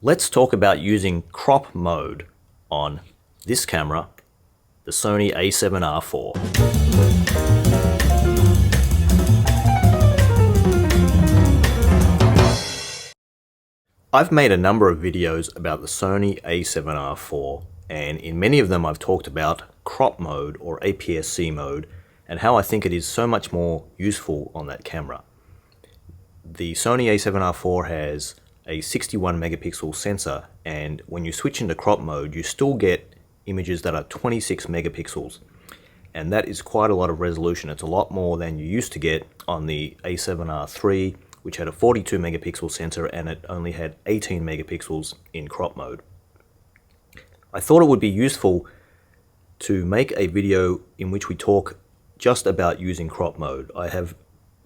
Let's talk about using crop mode on this camera, the Sony A7R IV. I've made a number of videos about the Sony A7R IV, and in many of them I've talked about crop mode or APS-C mode and how I think it is so much more useful on that camera. The Sony A7R IV has a 61 megapixel sensor, and when you switch into crop mode you still get images that are 26 megapixels, and that is quite a lot of resolution. It's a lot more than you used to get on the A7R III, which had a 42 megapixel sensor and it only had 18 megapixels in crop mode. I thought it would be useful to make a video in which we talk just about using crop mode. I have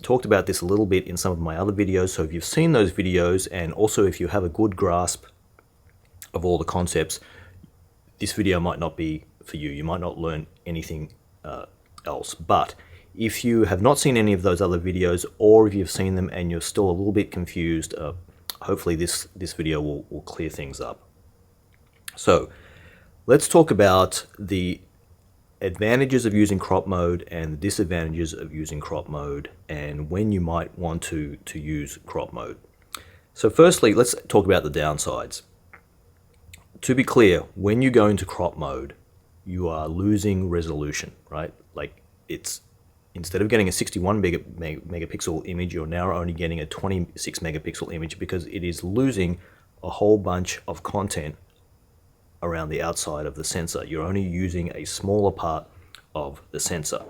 talked about this a little bit in some of my other videos, so if you've seen those videos and also if you have a good grasp of all the concepts, this video might not be for you. You might not learn anything else. But if you have not seen any of those other videos, or if you've seen them and you're still a little bit confused, hopefully this video will clear things up. So let's talk about the advantages of using crop mode and the disadvantages of using crop mode, and when you might want to use crop mode. So firstly, let's talk about the downsides. To be clear, when you go into crop mode, you are losing resolution, right? Like, it's, instead of getting a 61 megapixel image, you're now only getting a 26 megapixel image because it is losing a whole bunch of content around the outside of the sensor. You're only using a smaller part of the sensor.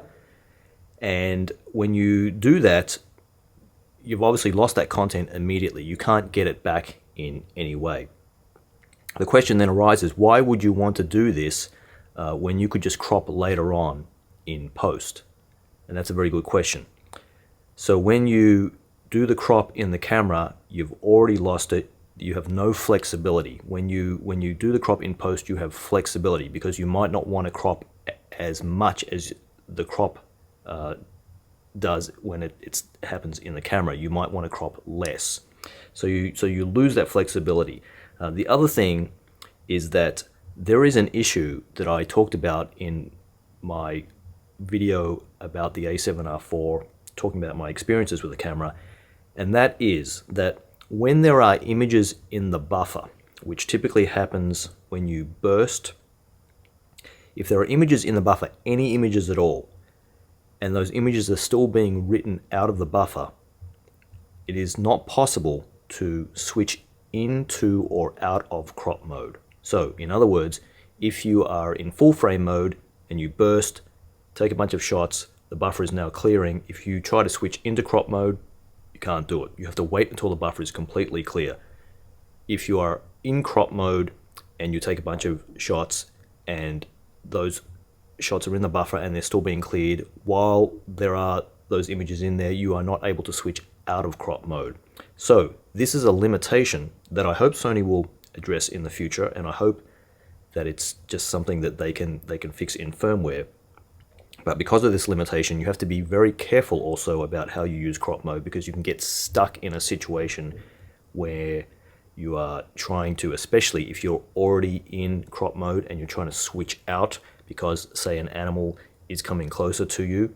And when you do that, you've obviously lost that content immediately. You can't get it back in any way. The question then arises, why would you want to do this when you could just crop later on in post? And that's a very good question. So when you do the crop in the camera, you've already lost it. You have no flexibility. When you do the crop in post, you have flexibility because you might not want to crop as much as the crop does when it happens in the camera. You might want to crop less. So you lose that flexibility. The other thing is that there is an issue that I talked about in my video about the A7R IV, talking about my experiences with the camera, and that is that when there are images in the buffer, which typically happens when you burst, if there are images in the buffer, any images at all, and those images are still being written out of the buffer, it is not possible to switch into or out of crop mode. So, in other words, if you are in full frame mode and you burst, take a bunch of shots, the buffer is now clearing. If you try to switch into crop mode, you can't do it. You have to wait until the buffer is completely clear. If you are in crop mode and you take a bunch of shots and those shots are in the buffer and they're still being cleared, while there are those images in there, you are not able to switch out of crop mode. So this is a limitation that I hope Sony will address in the future, and I hope that it's just something that they can fix in firmware. But because of this limitation, you have to be very careful also about how you use crop mode, because you can get stuck in a situation where you are trying to, especially if you're already in crop mode and you're trying to switch out because, say, an animal is coming closer to you,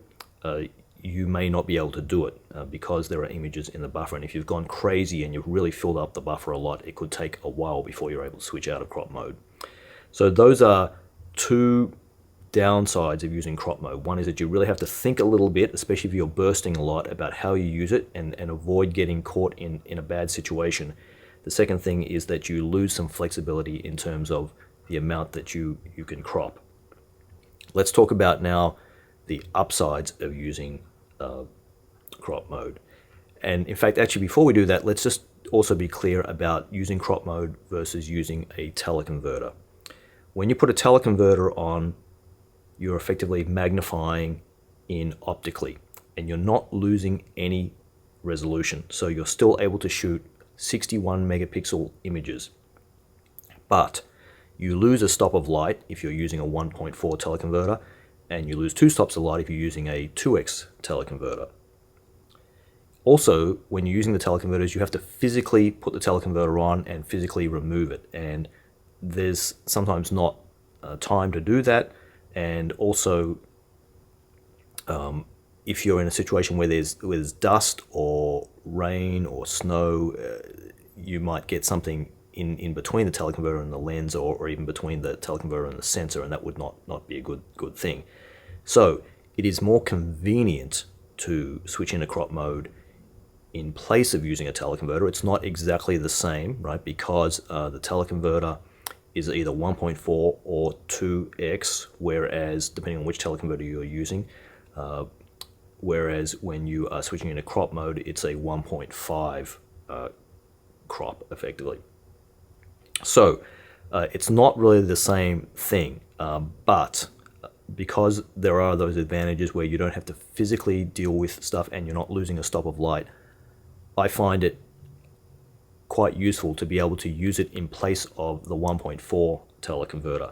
you may not be able to do it because there are images in the buffer. And if you've gone crazy and you've really filled up the buffer a lot, it could take a while before you're able to switch out of crop mode. So those are two downsides of using crop mode. One is that you really have to think a little bit, especially if you're bursting a lot, about how you use it and avoid getting caught in a bad situation. The second thing is that you lose some flexibility in terms of the amount that you can crop. Let's talk about now the upsides of using crop mode. And in fact, actually, before we do that, let's just also be clear about using crop mode versus using a teleconverter. When you put a teleconverter on, you're effectively magnifying in optically, and you're not losing any resolution. So you're still able to shoot 61 megapixel images. But you lose a stop of light if you're using a 1.4 teleconverter, and you lose 2 stops of light if you're using a 2x teleconverter. Also, when you're using the teleconverters, you have to physically put the teleconverter on and physically remove it. And there's sometimes not time to do that. And also, if you're in a situation where there's dust or rain or snow, you might get something in between the teleconverter and the lens, or even between the teleconverter and the sensor, and that would not be a good thing. So it is more convenient to switch into crop mode in place of using a teleconverter. It's not exactly the same, right? Because the teleconverter is either 1.4 or 2x, whereas depending on which teleconverter you're using, whereas when you are switching into crop mode, it's a 1.5 crop effectively. So it's not really the same thing, but because there are those advantages where you don't have to physically deal with stuff and you're not losing a stop of light, I find it quite useful to be able to use it in place of the 1.4 teleconverter.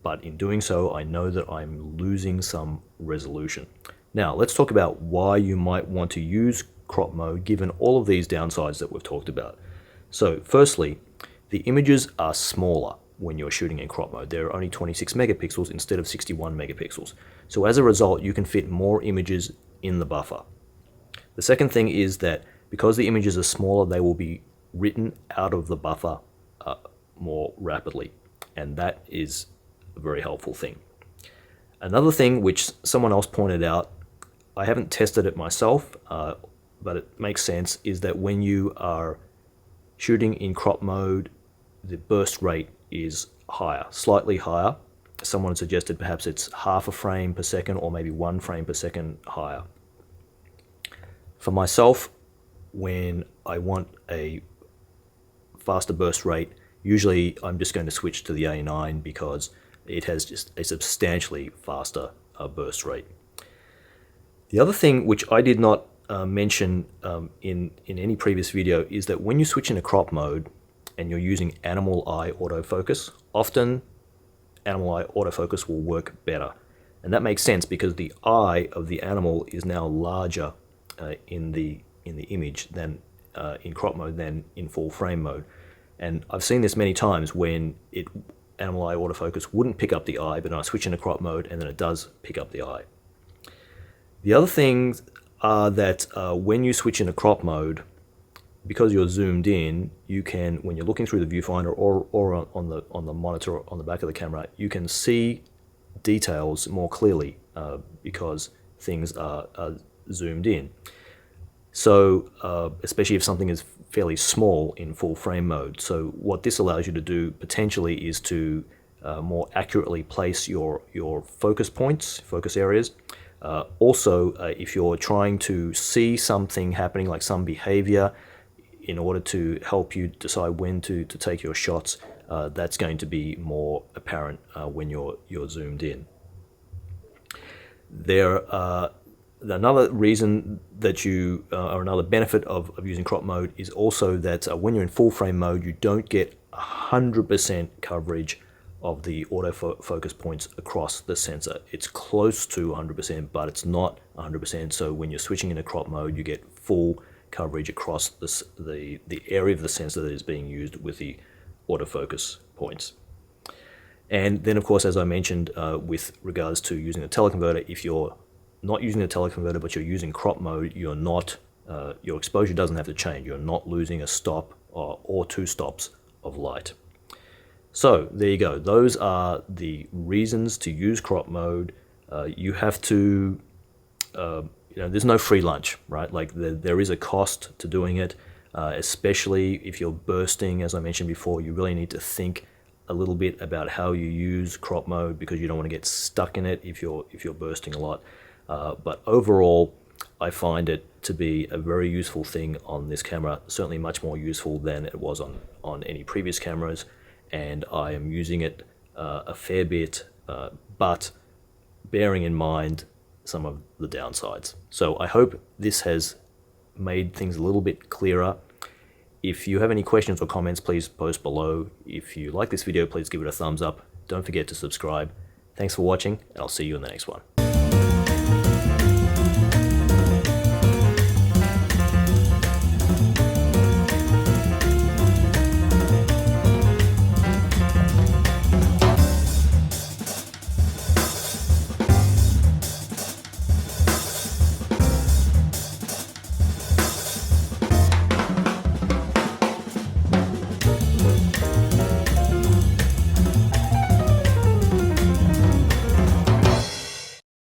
But in doing so, I know that I'm losing some resolution. Now, let's talk about why you might want to use crop mode given all of these downsides that we've talked about. So, firstly, the images are smaller when you're shooting in crop mode. They're only 26 megapixels instead of 61 megapixels. So as a result, you can fit more images in the buffer. The second thing is that because the images are smaller, they will be written out of the buffer more rapidly, and that is a very helpful thing. Another thing which someone else pointed out, I haven't tested it myself, but it makes sense, is that when you are shooting in crop mode, the burst rate is higher, slightly higher. Someone suggested perhaps it's half a frame per second or maybe 1 frame per second higher. For myself, when I want a faster burst rate, usually I'm just going to switch to the A9 because it has just a substantially faster burst rate. The other thing which I did not mention in any previous video is that when you switch into crop mode and you're using animal eye autofocus, often animal eye autofocus will work better. And that makes sense because the eye of the animal is now larger in the image than in crop mode than in full frame mode. And I've seen this many times when animal eye autofocus wouldn't pick up the eye, but I switch into crop mode and then it does pick up the eye. The other things are that when you switch into crop mode, because you're zoomed in, you can, when you're looking through the viewfinder or on the monitor on the back of the camera, you can see details more clearly because things are zoomed in. So especially if something is fairly small in full frame mode. So what this allows you to do potentially is to more accurately place your focus points, focus areas. Also, if you're trying to see something happening, like some behavior, in order to help you decide when to take your shots, that's going to be more apparent when you're zoomed in. Another reason that or another benefit of using crop mode is also that when you're in full frame mode, you don't get 100% coverage of the autofocus points across the sensor. It's close to 100%, but it's not 100%. So when you're switching into crop mode, you get full coverage across the area of the sensor that is being used with the autofocus points. And then, of course, as I mentioned, with regards to using a teleconverter, if you're not using a teleconverter but you're using crop mode, you're not your exposure doesn't have to change. You're not losing a stop or 2 stops of light. So there you go. Those are the reasons to use crop mode. You have to, there's no free lunch, right? Like there is a cost to doing it, especially if you're bursting. As I mentioned before, you really need to think a little bit about how you use crop mode because you don't want to get stuck in it if you're bursting a lot. But overall, I find it to be a very useful thing on this camera, certainly much more useful than it was on any previous cameras, and I am using it a fair bit, but bearing in mind some of the downsides. So I hope this has made things a little bit clearer. If you have any questions or comments, please post below. If you like this video, please give it a thumbs up. Don't forget to subscribe. Thanks for watching, and I'll see you in the next one.